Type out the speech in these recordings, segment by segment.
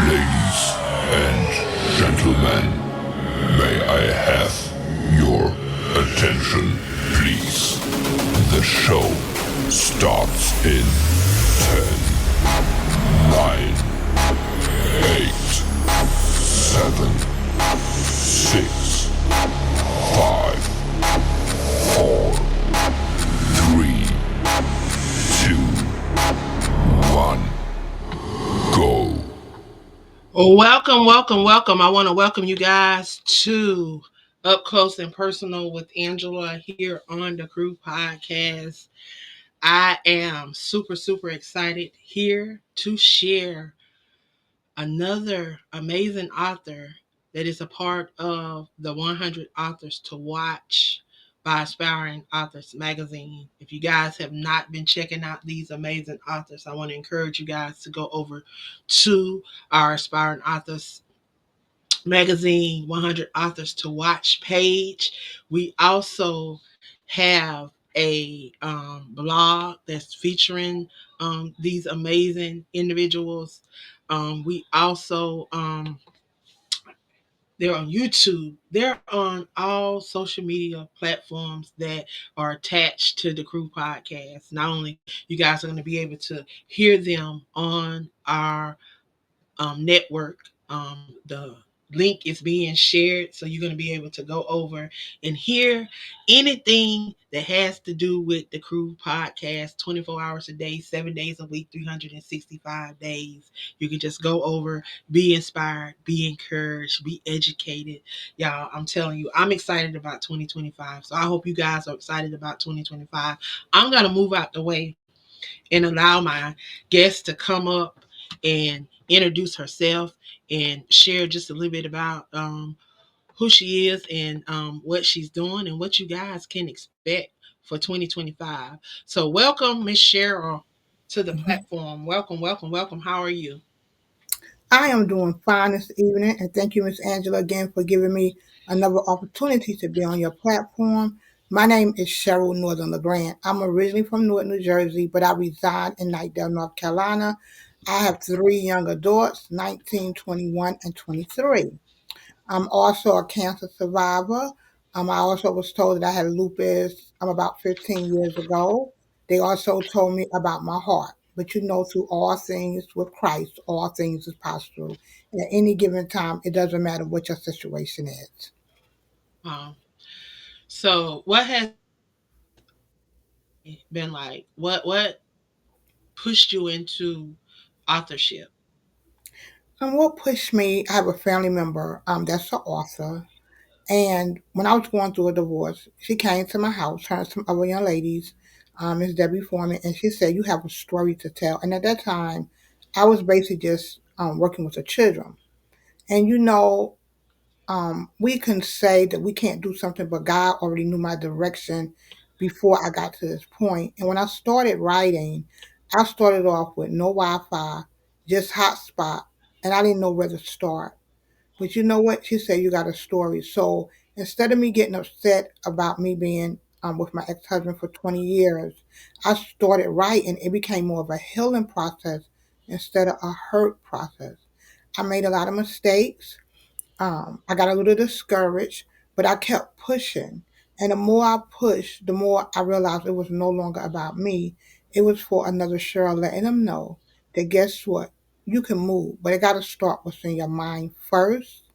Ladies and gentlemen, may I have your attention, please? The show starts in 10, 9, 8, 7, 6, 5, 4, 3, 2, 1, go. Welcome, welcome, welcome. I want to welcome you guys to Up Close and Personal with Angela here on the Crew Podcast. I am super, super excited here to share another amazing author that is a part of the 100 Authors to Watch by Aspiring Authors magazine. If you guys have not been checking out these amazing authors, I want to encourage you guys to go over to our Aspiring Authors magazine 100 Authors to Watch page. We also have a blog that's featuring these amazing individuals. We also they're on YouTube. They're on all social media platforms that are attached to the Crew Podcast. Not only you guys are going to be able to hear them on our network. The link is being shared, so you're going to be able to go over and hear anything that has to do with the Crew Podcast 24 hours a day, 7 days a week, 365 days. You can just go over, be inspired, be encouraged, be educated. Y'all, I'm telling you, I'm excited about 2025. So I hope you guys are excited about 2025. I'm going to move out the way and allow my guest to come up and introduce herself and share just a little bit about who she is and what she's doing and what you guys can expect for 2025. So, welcome, Miss Cheryl, to the Mhm. platform. Welcome, welcome, welcome. How are you? I am doing fine this evening, and thank you, Miss Angela, again for giving me another opportunity to be on your platform. My name is Cheryl Northern Legrand. I'm originally from Newark, New Jersey, but I reside in Knightdale, North Carolina. I have three young adults, 19, 21, and 23. I'm also a cancer survivor. I also was told that I had lupus about 15 years ago. They also told me about my heart. But you know, through all things with Christ, all things is possible. And at any given time, it doesn't matter what your situation is. Um, so, what has been like? What pushed you into authorship? And what pushed me, I have a family member that's an author. And when I was going through a divorce, she came to my house, her and some other young ladies, Miss Debbie Foreman, and she said, "You have a story to tell." And at that time, I was basically just working with the children. And we can say that we can't do something, but God already knew my direction before I got to this point. And when I started writing, I started off with no Wi Fi, just hotspot, and I didn't know where to start. But you know what? She said, "You got a story." So instead of me getting upset about me being with my ex husband for 20 years, I started writing. It became more of a healing process instead of a hurt process. I made a lot of mistakes. I got a little discouraged, but I kept pushing. And the more I pushed, the more I realized it was no longer about me. It was for another Cheryl, letting them know that guess what? You can move, but it got to start what's in your mind first.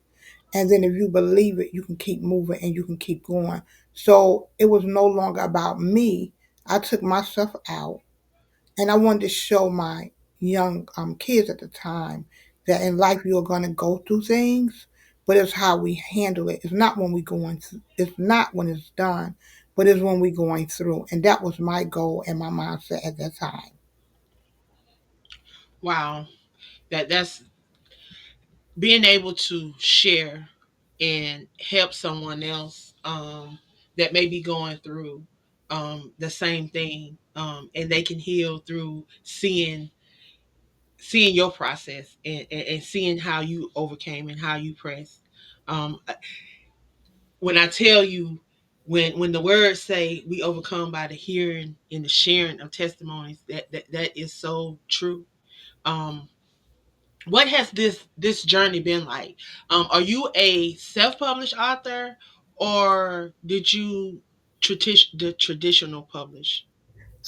And then if you believe it, you can keep moving and you can keep going. So it was no longer about me. I took myself out and I wanted to show my young kids at the time that in life you're going to go through things, but it's how we handle it. It's not when we going through, it's not when it's done, but it's when we're going through. And that was my goal and my mindset at that time. Wow, that's being able to share and help someone else that may be going through the same thing, and they can heal through seeing your process, and seeing how you overcame and how you pressed. Um, when I tell you, when the words say we overcome by the hearing and the sharing of testimonies, that is so true. Um, what has this journey been like? Are you a self-published author, or did you the traditional publish?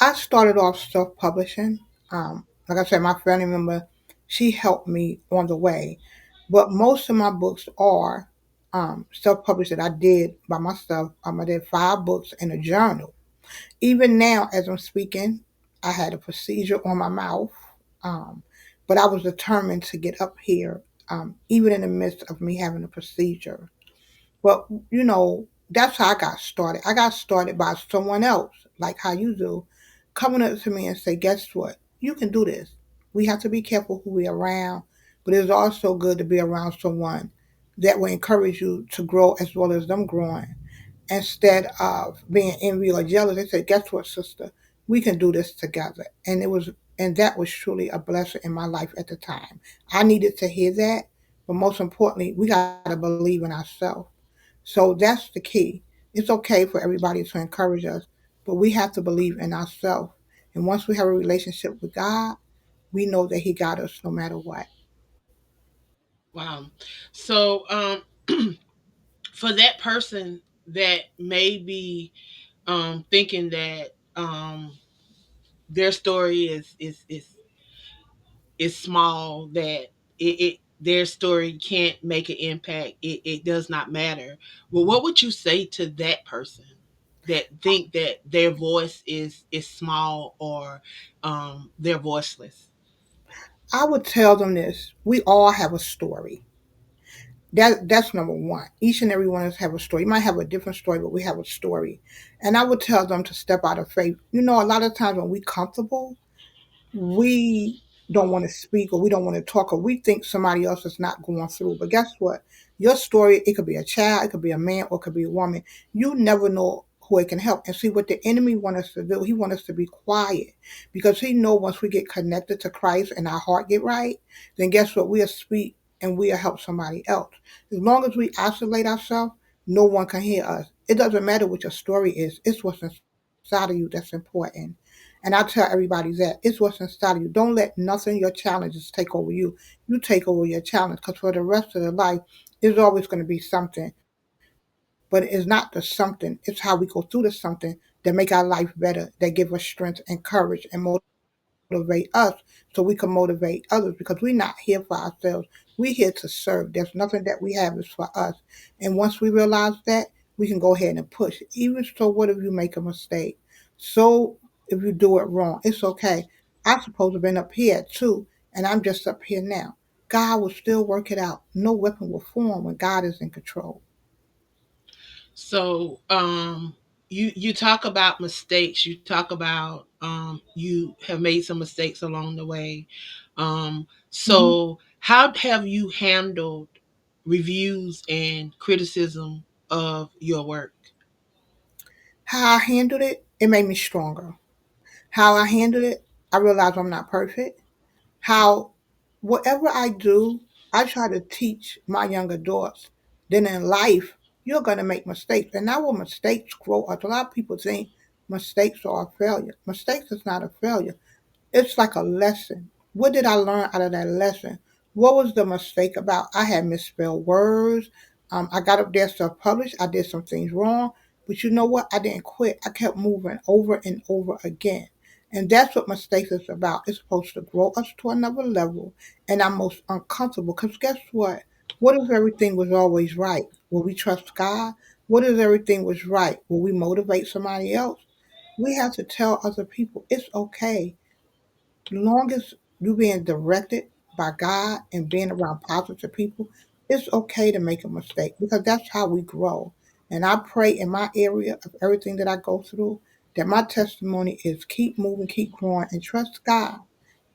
I started off self-publishing. Like I said, my family member, she helped me on the way, but most of my books are self-published that I did by myself. I did 5 books in a journal. Even now, as I'm speaking, I had a procedure on my mouth, um, but I was determined to get up here, even in the midst of me having a procedure. But that's how I got started. I got started by someone else, like how you do, coming up to me and say, "Guess what? You can do this." We have to be careful who we around, but it's also good to be around someone that will encourage you to grow as well as them growing. Instead of being envy or jealous, they said, "Guess what, sister? We can do this together." And that was truly a blessing in my life at the time. I needed to hear that, but most importantly, we got to believe in ourselves. So that's the key. It's okay for everybody to encourage us, but we have to believe in ourselves. And once we have a relationship with God, we know that He got us no matter what. Wow. So for that person that may be thinking that their story is small, that their story can't make an impact, it does not matter. Well, what would you say to that person that think that their voice is small, or they're voiceless? I would tell them this: we all have a story. That's number one. Each and every one of us have a story. You might have a different story, but we have a story. And I would tell them to step out of faith. A lot of times when we comfortable, we don't want to speak, or we don't want to talk, or we think somebody else is not going through. But guess what? Your story, it could be a child, it could be a man, or it could be a woman. You never know who it can help. And see what the enemy wants us to do. He wants us to be quiet, because he know once we get connected to Christ and our heart get right, then guess what? We'll speak and we'll help somebody else. As long as we isolate ourselves, no one can hear us. It doesn't matter what your story is. It's what's inside of you that's important. And I tell everybody that it's what's inside of you. Don't let nothing, your challenges, take over you. You take over your challenge, because for the rest of the life, there's always going to be something. But it's not the something, it's how we go through the something that make our life better, that give us strength and courage and motivate us so we can motivate others, because we're not here for ourselves. We're here to serve. There's nothing that we have is for us. And once we realize that, we can go ahead and push. Even so, what if you make a mistake? So if you do it wrong, it's okay. I supposed to have been up here too, and I'm just up here now. God will still work it out. No weapon will form when God is in control. So you talk about mistakes, you talk about you have made some mistakes along the way. Mhm. So how have you handled reviews and criticism of your work? How I handled it made me stronger. How I handled it, I realized I'm not perfect. How whatever I do, I try to teach my younger daughters. Then in life, you're gonna make mistakes. And now when mistakes grow up, a lot of people think mistakes are a failure. Mistakes is not a failure. It's like a lesson. What did I learn out of that lesson? What was the mistake about? I had misspelled words. I got up there self published. I did some things wrong. But you know what? I didn't quit. I kept moving over and over again. And that's what mistakes is about. It's supposed to grow us to another level. And I'm most uncomfortable, because guess what? What if everything was always right? Will we trust God? What if everything was right? Will we motivate somebody else? We have to tell other people it's okay, long as you being directed by God and being around positive people, it's okay to make a mistake, because that's how we grow. And I pray in my area of everything that I go through that my testimony is keep moving, keep growing, and trust God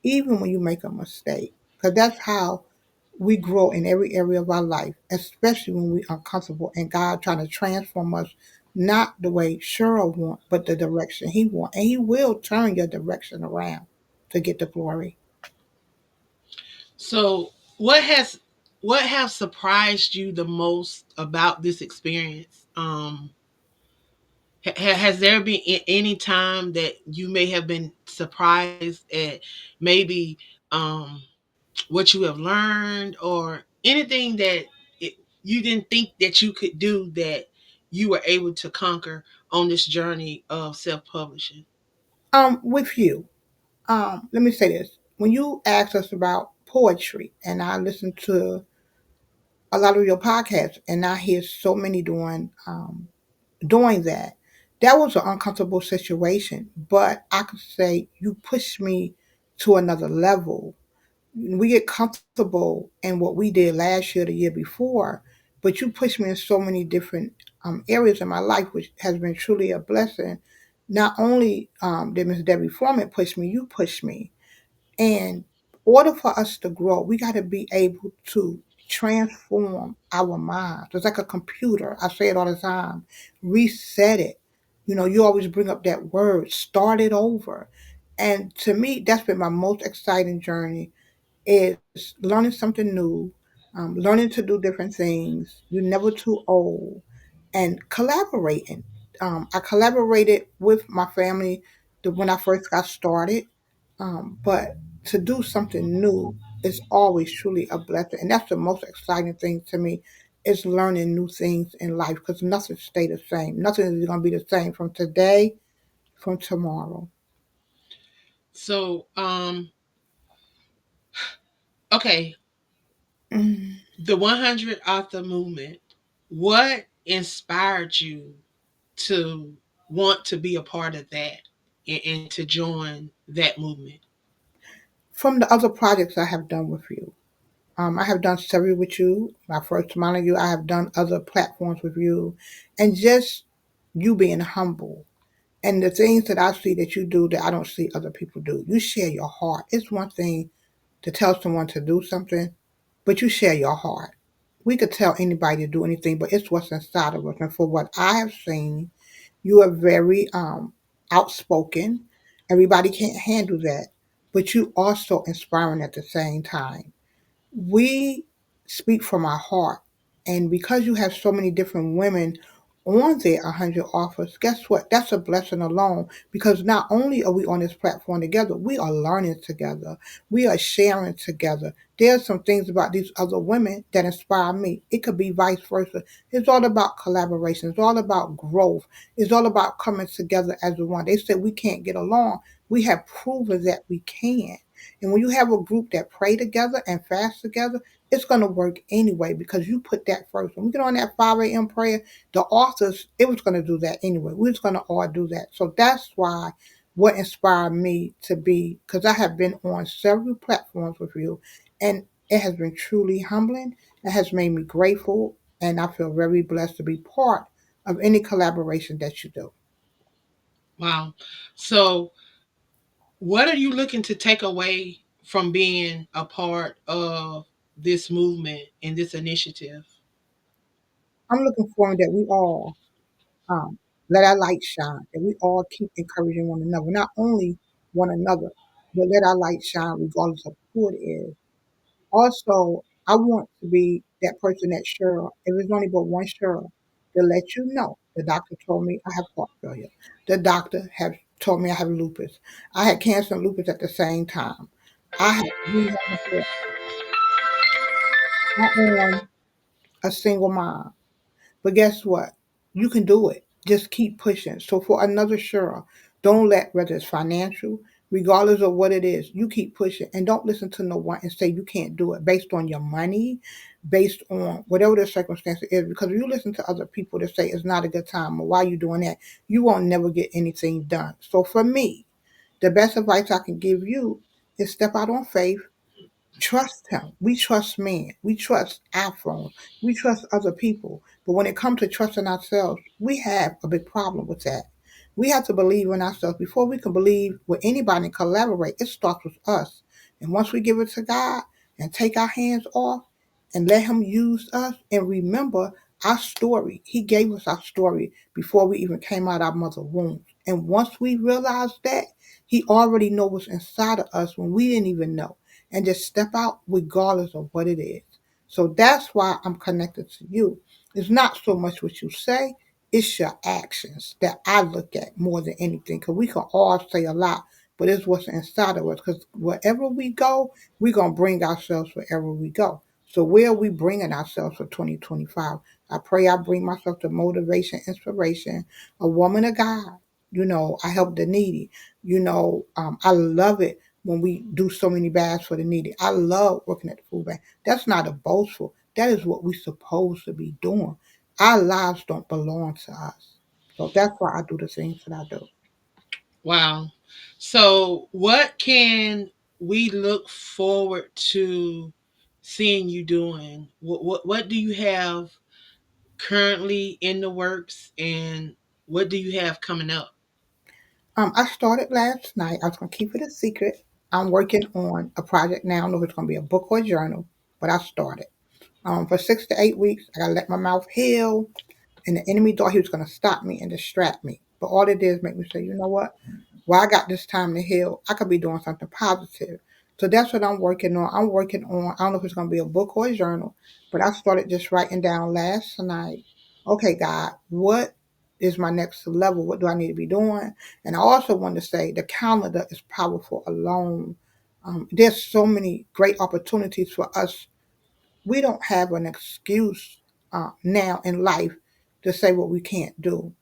even when you make a mistake. Because that's how we grow in every area of our life, especially when we're uncomfortable and God trying to transform us, not the way Cheryl want, but the direction He want, and He will turn your direction around to get the glory. So, what has what have surprised you the most about this experience? Has there been any time that you may have been surprised at maybe um, what you have learned or anything that it, you didn't think that you could do that you were able to conquer on this journey of self-publishing? With you, let me say this: when you asked us about poetry, and I listened to a lot of your podcasts, and I hear so many doing that. That was an uncomfortable situation, but I could say you pushed me to another level. We get comfortable in what we did last year, the year before, but you pushed me in so many different areas in my life, which has been truly a blessing. Not only did Miss Debbie Foreman push me, you pushed me. And in order for us to grow, we got to be able to transform our minds. It's like a computer. I say it all the time. Reset it. You know, you always bring up that word, start it over. And to me, that's been my most exciting journey is learning something new, learning to do different things. You're never too old, and collaborating. I collaborated with my family when I first got started, but to do something new is always truly a blessing, and that's the most exciting thing to me is learning new things in life because nothing stay the same. Nothing is going to be the same from today, from tomorrow. So, okay, Mm. the 100 author movement, what inspired you to want to be a part of that and to join that movement? From the other projects I have done with you. I have done several with you. My first amount of you, I have done other platforms with you, and just you being humble and the things that I see that you do that I don't see other people do. You share your heart. It's one thing to tell someone to do something, but you share your heart. We could tell anybody to do anything, but it's what's inside of us. And for what I have seen, you are very outspoken. Everybody can't handle that, but you also inspiring at the same time. We speak from our heart. And because you have so many different women on there, 100 offers, guess what? That's a blessing alone because not only are we on this platform together, we are learning together. We are sharing together. There's some things about these other women that inspire me. It could be vice versa. It's all about collaboration. It's all about growth. It's all about coming together as one. They said we can't get along. We have proven that we can. And when you have a group that pray together and fast together, it's going to work anyway because you put that first. When we get on that 5 a.m. prayer, the authors, it was going to do that anyway. We was going to all do that. So that's why what inspired me to be, because I have been on several platforms with you, and it has been truly humbling. It has made me grateful, and I feel very blessed to be part of any collaboration that you do. Wow. So, what are you looking to take away from being a part of this movement and this initiative? I'm looking forward that we all let our light shine, that we all keep encouraging one another, not only one another, but let our light shine regardless of who it is. Also, I want to be that person that Cheryl, if it's only but one Cheryl, to let you know the doctor told me I have heart failure. The doctor has told me I have lupus. I had cancer and lupus at the same time. I had we have I am a single mom. But guess what? You can do it. Just keep pushing. So for another Cheryl, don't let whether it's financial, regardless of what it is, you keep pushing and don't listen to no one and say you can't do it based on your money, based on whatever the circumstance is. Because if you listen to other people that say it's not a good time or why you doing that, you won't never get anything done. So for me, the best advice I can give you is step out on faith. Trust him. We trust men. We trust iPhones. We trust other people. But when it comes to trusting ourselves, we have a big problem with that. We have to believe in ourselves before we can believe with anybody and collaborate. It starts with us. And once we give it to God and take our hands off, and let him use us and remember our story. He gave us our story before we even came out our mother's womb. And once we realize that, he already knows what's inside of us when we didn't even know. And just step out regardless of what it is. So that's why I'm connected to you. It's not so much what you say, it's your actions that I look at more than anything. Because we can all say a lot, but it's what's inside of us. Because wherever we go, we're going to bring ourselves wherever we go. So where are we bringing ourselves for 2025? I pray I bring myself to motivation, inspiration, a woman of God. I help the needy. I love it when we do so many bags for the needy. I love working at the food bank. That's not a boastful. That is what we're supposed to be doing. Our lives don't belong to us. So that's why I do the things that I do. Wow. So, what can we look forward to seeing you doing? What do you have currently in the works, and what do you have coming up? I started last night. I was going to keep it a secret. I'm working on a project now. I don't know if it's going to be a book or a journal, but I started. For 6 to 8 weeks, I got to let my mouth heal. And the enemy thought he was going to stop me and distract me. But all it did is make me say, you know what? Well, I got this time to heal. I could be doing something positive. So that's what I'm working on. I'm working on, I don't know if it's going to be a book or a journal, but I started just writing down last night, okay, God, what is my next level? What do I need to be doing? And I also want to say the calendar is powerful alone. There's so many great opportunities for us. We don't have an excuse now in life to say what we can't do.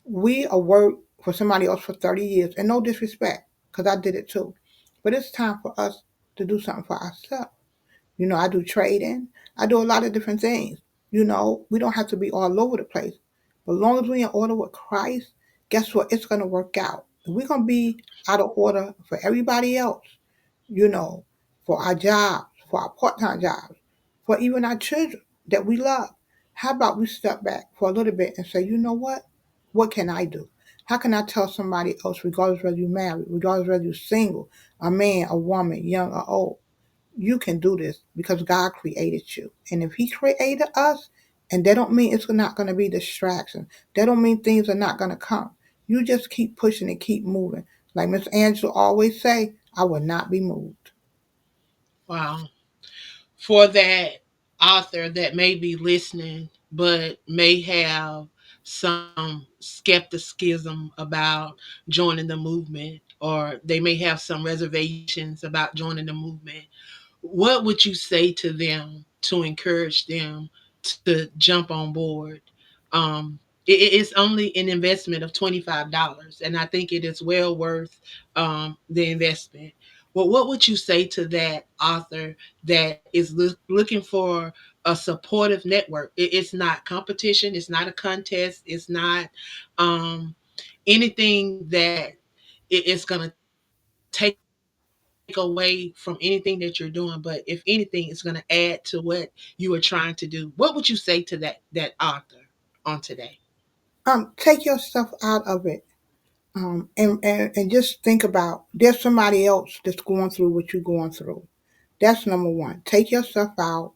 We are work for somebody else for 30 years, and no disrespect, because I did it too. But it's time for us to do something for ourselves. I do trading. I do a lot of different things. We don't have to be all over the place. But as long as we're in order with Christ, guess what? It's going to work out. If we're going to be out of order for everybody else, you know, for our jobs, for our part time jobs, for even our children that we love. How about we step back for a little bit and say, you know what? What can I do? How can I tell somebody else, regardless whether you're married, regardless whether you're single, a man, a woman, young or old, you can do this because God created you. And if He created us, and that don't mean it's not going to be distraction. That don't mean things are not going to come. You just keep pushing and keep moving. Like Miss Angela always say, I will not be moved. Wow. For that author that may be listening but may have some skepticism about joining the movement, or they may have some reservations about joining the movement, what would you say to them to encourage them to jump on board? It's only an investment of $25, and I think it is well worth the investment. Well, what would you say to that author that is looking for a supportive network? It's not competition, it's not a contest, it's not um, anything that it's going to take away from anything that you're doing, but if anything, it's going to add to what you are trying to do. What would you say to that author on today? Take yourself out of it. And just think about there's somebody else that's going through what you're going through. That's number one. Take yourself out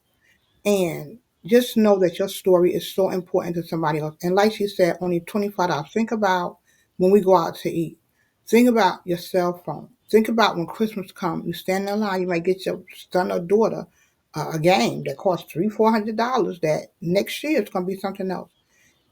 and just know that your story is so important to somebody else. And like she said, only $25. Think about when we go out to eat. Think about your cell phone. Think about when Christmas comes. You stand in line, you might get your son or daughter a game that costs $300, $400. That next year it's going to be something else.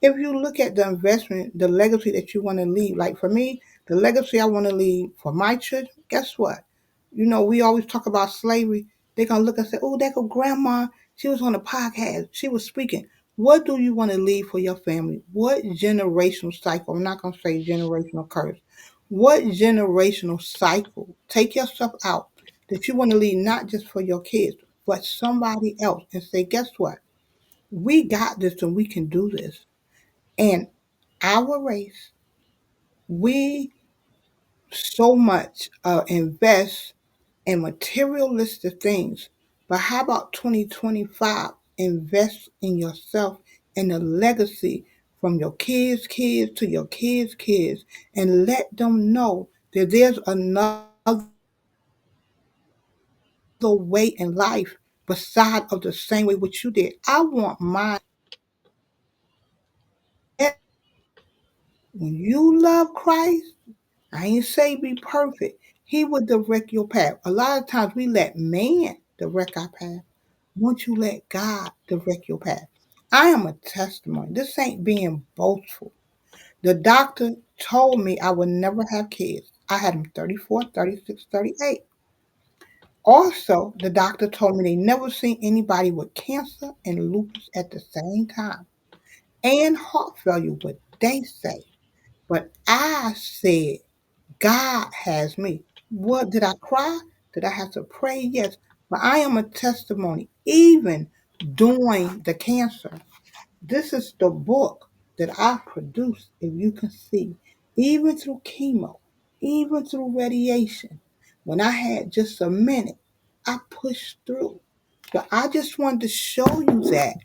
If you look at the investment, the legacy that you want to leave, like for me, the legacy I want to leave for my children, guess what? We always talk about slavery. They're going to look and say, oh, that go grandma. She was on a podcast. She was speaking. What do you want to leave for your family? What generational cycle? I'm not going to say generational curse. What generational cycle? Take yourself out that you want to leave not just for your kids, but somebody else and say, guess what? We got this and we can do this. And our race, we so much invest in materialistic things. But how about 2025? Invest in yourself and the legacy from your kids' kids to your kids' kids, and let them know that there's another way in life. Don't let them stop you. beside of the same way what you did. I want mine. When you love Christ, I ain't say be perfect. He will direct your path. A lot of times we let man direct our path. Once you let God direct your path. I am a testimony. This ain't being boastful. The doctor told me I would never have kids. I had them 34, 36, 38. Also, the doctor told me they never seen anybody with cancer and lupus at the same time and heart failure, what they say. But I said, God has me. What did I cry? Did I have to pray? Yes. But I am a testimony, even during the cancer. This is the book that I produced, if you can see, even through chemo, even through radiation. When I had just a minute, I pushed through. So I just wanted to show you that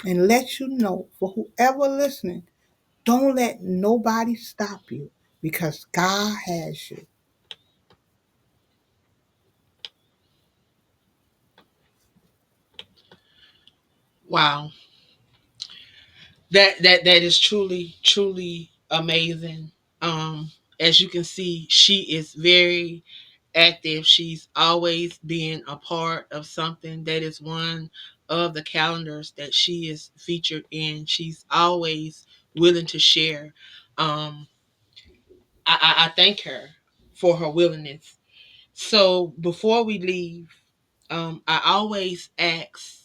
and let you know for whoever listening, don't let nobody stop you because God has you. Wow. That is truly amazing. Um, as you can see, she is very active. She's always been a part of something. That is one of the calendars that she is featured in. She's always willing to share. Um, I thank her for her willingness. So before we leave, I always ask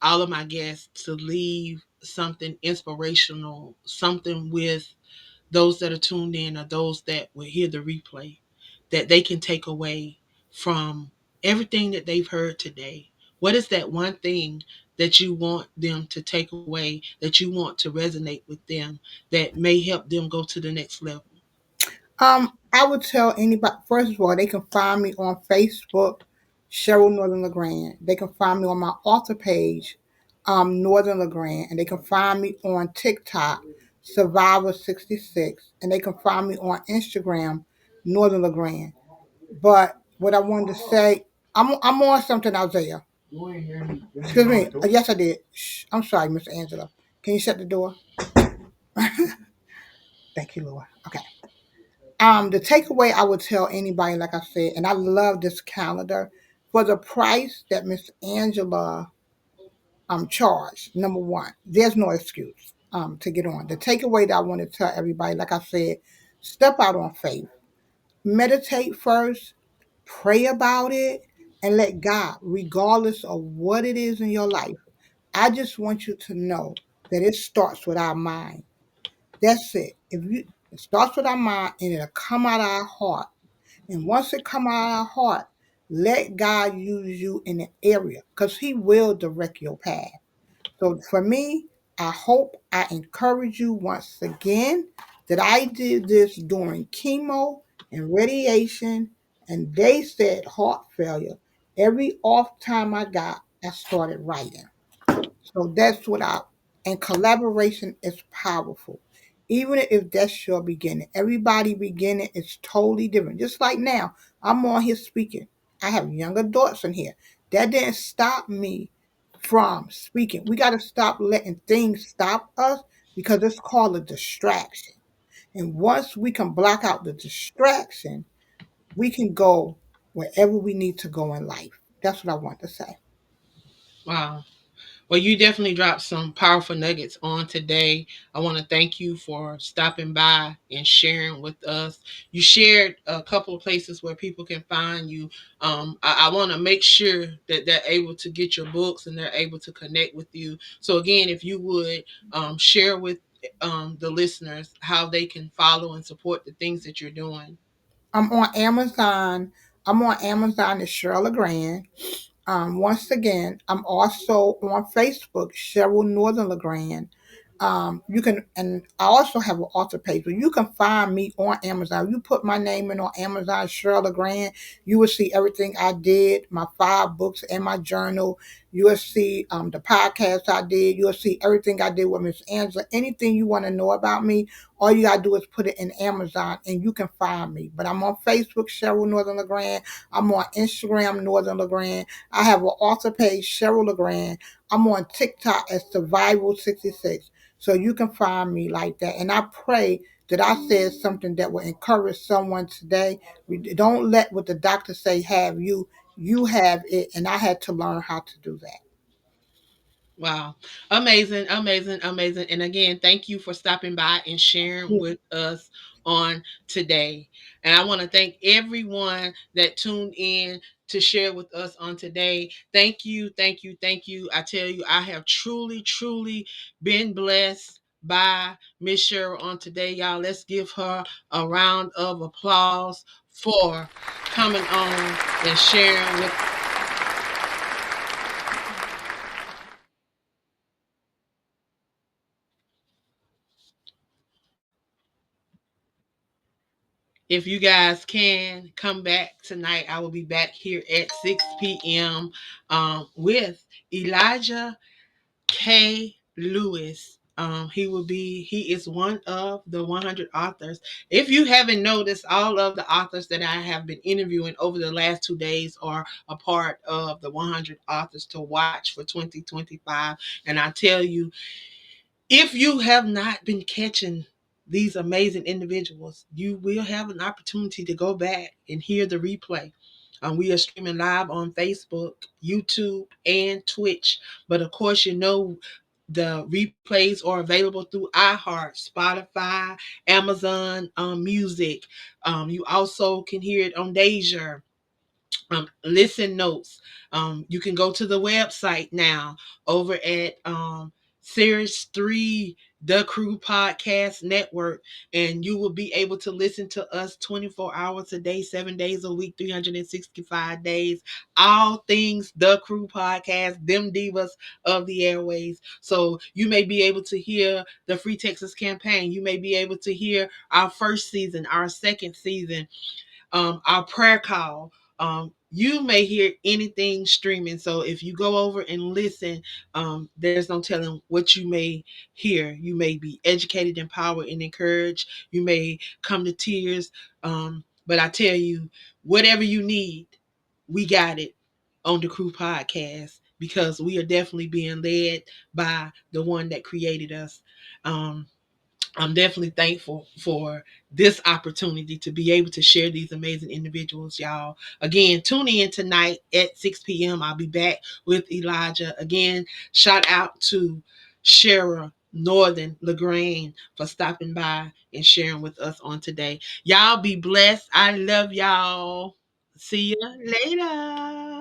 all of my guests to leave something inspirational, something with those that are tuned in or those that will hear the replay that they can take away from everything that they've heard today. What is that one thing that you want them to take away, that you want to resonate with them, that may help them go to the next level? I would tell anybody, first of all, they can find me on Facebook, Cheryl Northern Legrand. They can find me on my author page, Northern Legrand. And they can find me on TikTok, Survivor66. And they can find me on Instagram, Northern Legrand. But what I wanted to say, I'm on something, Isaiah. Excuse me. Yes, I did. Shh, I'm sorry, Miss Angela. Can you shut the door? Thank you, Lord. Okay. The takeaway I would tell anybody, like I said, and I love this calendar for the price that Miss Angela charged. Number one, there's no excuse to get on. The takeaway that I want to tell everybody, like I said, step out on faith, meditate first, pray about it, and let God, regardless of what it is in your life. I just want you to know that it starts with our mind. That's it. If you it starts with our mind and it'll come out of our heart. And once it come out of our heart, let God use you in the area because He will direct your path. So for me, I hope I encourage you once again that I did this during chemo and radiation, and they said heart failure. Every off time I got, I started writing. So that's what I, and collaboration is powerful. Even if that's your beginning, everybody beginning is totally different. Just like now, I'm on here speaking. I have young adults in here. That didn't stop me from speaking. We got to stop letting things stop us because it's called a distraction. And once we can block out the distraction, we can go wherever we need to go in life. That's what I want to say. Wow. Well, you definitely dropped some powerful nuggets on today. I want to thank you for stopping by and sharing with us. You shared a couple of places where people can find you. I want to make sure that they're able to get your books and they're able to connect with you. So, again, if you would share with the listeners how they can follow and support the things that you're doing. I'm on Amazon. I'm on Amazon as Cheryl Legrand. Once again, I'm also on Facebook, Cheryl Northern Legrand. You can, and I also have an author page, but you can find me on Amazon. You put my name in on Amazon, Cheryl Legrand, you will see everything I did, my 5 books and my journal. You will see the podcast I did. You'll see everything I did with Miss Angela. Anything you want to know about me All you gotta do is put it in Amazon and you can find me. But I'm on Facebook, Cheryl Northern Legrand. I'm on Instagram, Northern Legrand. I have an author page, Cheryl Legrand. I'm on TikTok as Survival66. So you can find me like that. And I pray that I said something that will encourage someone today. Don't let what the doctor say have you. You have it. And I had to learn how to do that. Wow. Amazing, amazing, amazing. And again, thank you for stopping by and sharing with us on today. And I want to thank everyone that tuned in to share with us on today. Thank you, thank you, thank you. I tell you, I have truly, truly been blessed by Miss Cheryl on today. Y'all, let's give her a round of applause for coming on and sharing with. If you guys can come back tonight, I will be back here at 6 p.m. With Elijah K. Lewis. He is one of the 100 authors. If you haven't noticed, all of the authors that I have been interviewing over the last 2 days are a part of the 100 authors to watch for 2025. And I tell you, if you have not been catching these amazing individuals, you will have an opportunity to go back and hear the replay. We are streaming live on Facebook, YouTube, and Twitch. But of course, the replays are available through iHeart, Spotify, Amazon Music. You also can hear it on Deja. Listen notes. You can go to the website now over at Series 3, The Crew Podcast Network, and you will be able to listen to us 24 hours a day, 7 days a week, 365 days. All things The Crew Podcast, them divas of the airways. So you may be able to hear the Free Texas campaign. You may be able to hear our first season, our second season, our prayer call. You may hear anything streaming. So if you go over and listen, there's no telling what you may hear. You may be educated, empowered, and encouraged. You may come to tears. But I tell you, whatever you need, we got it on the Crew Podcast because we are definitely being led by the one that created us. I'm definitely thankful for this opportunity to be able to share these amazing individuals, y'all. Again, tune in tonight at 6 p.m. I'll be back with Elijah. Again, shout out to Cheryl Northern Legrand for stopping by and sharing with us on today. Y'all be blessed. I love y'all. See you later.